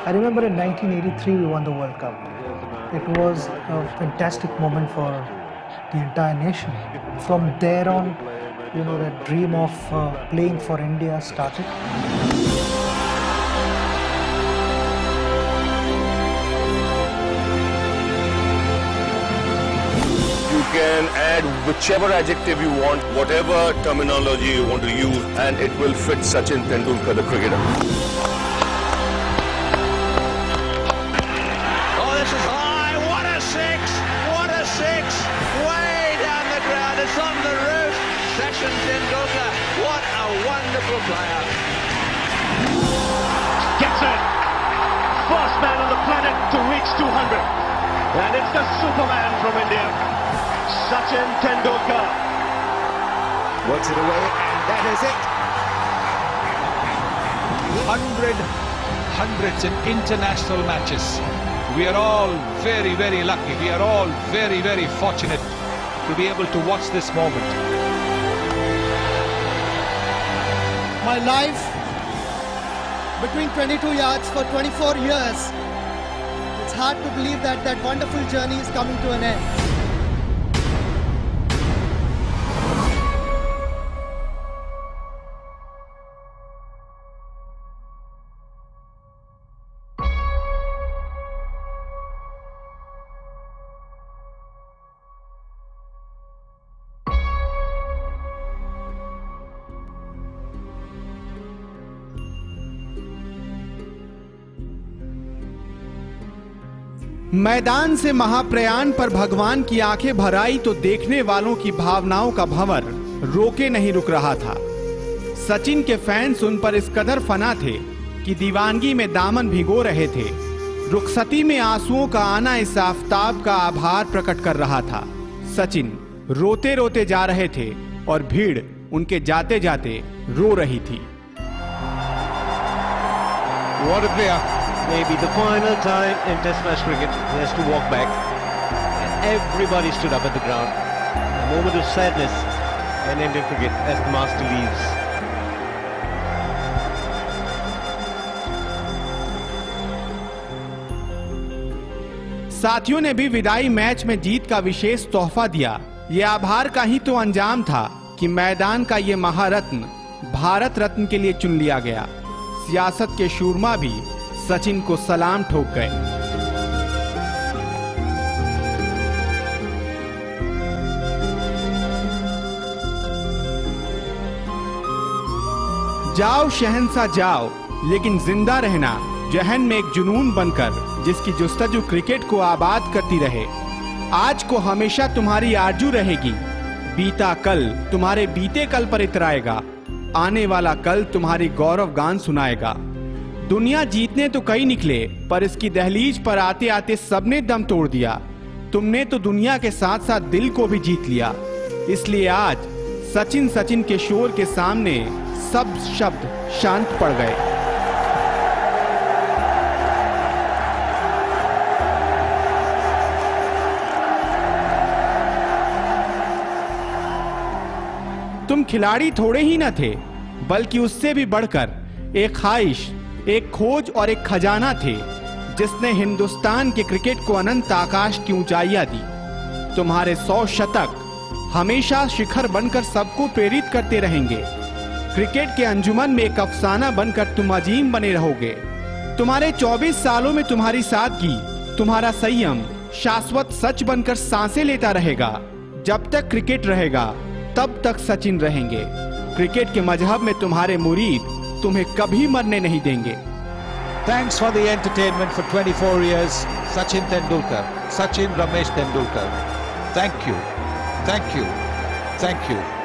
I remember in 1983 we won the World Cup. It was a fantastic moment for the entire nation. From there on, you know, the dream of playing for India started. You can add whichever adjective you want, whatever terminology you want to use, and it will fit Sachin Tendulkar, the cricketer. Oh, this is high. What a six! What a six! Way down the ground. It's on the roof. Sachin Tendulkar. What a wonderful player. Gets it. First man on the planet to reach 200. And it's the Superman from India, Sachin Tendulkar. Works it away, and that is it. 100 in international matches. We are all very, very lucky. We are all very, very fortunate to be able to watch this moment. My life between 22 yards for 24 years. It's hard to believe that that wonderful journey is coming to an end. मैदान से महाप्रयाण पर भगवान की आंखें भर आई तो देखने वालों की भावनाओं का भंवर रोके नहीं रुक रहा था। सचिन के फैंस उन पर इस कदर फना थे कि दीवानगी में दामन भिगो रहे थे। रुखसती में आंसुओं का आना इस आफताब का आभार प्रकट कर रहा था। सचिन रोते रोते जा रहे थे और भीड़ उनके जाते जाते रो रही थी। What a player. Maybe the final time in Test match cricket, he has to walk back. And everybody stood up at the ground. A moment of sadness in Indian cricket as the master leaves. साथियों ने भी विदाई match में जीत का विशेष तोहफा दिया। ये आभार का ही तो अंजाम था कि मैदान का ये महारत्न भारत रत्न के लिए चुन लिया गया। सियासत के शूरमा भी सचिन को सलाम ठोक गए। जाओ शहंशाह जाओ, लेकिन जिंदा रहना जहन में एक जुनून बनकर, जिसकी जुस्तजू क्रिकेट को आबाद करती रहे। आज को हमेशा तुम्हारी आरजू रहेगी। बीता कल तुम्हारे बीते कल पर इतराएगा। आने वाला कल तुम्हारी गौरव गान सुनाएगा। दुनिया जीतने तो कई निकले, पर इसकी दहलीज पर आते आते सबने दम तोड़ दिया। तुमने तो दुनिया के साथ साथ दिल को भी जीत लिया। इसलिए आज सचिन सचिन के शोर के सामने सब शब्द शांत पड़ गए। तुम खिलाड़ी थोड़े ही न थे, बल्कि उससे भी बढ़कर एक ख्वाहिश, एक खोज और एक खजाना थे, जिसने हिंदुस्तान के क्रिकेट को अनंत आकाश की ऊंचाइयां दी। तुम्हारे 100 शतक हमेशा शिखर बनकर सबको प्रेरित करते रहेंगे। क्रिकेट के अंजुमन में एक अफसाना बनकर तुम अजीम बने रहोगे। तुम्हारे 24 सालों में तुम्हारी सादगी, तुम्हारा संयम शाश्वत सच बनकर सांसें लेता रहेगा। जब तक क्रिकेट रहेगा तब तक सचिन रहेंगे। क्रिकेट के मजहब में तुम्हारे मुरीद तुम्हें कभी मरने नहीं देंगे। Thanks for the entertainment for 24 years, Sachin Tendulkar, Sachin Ramesh Tendulkar. Thank you, thank you, thank you.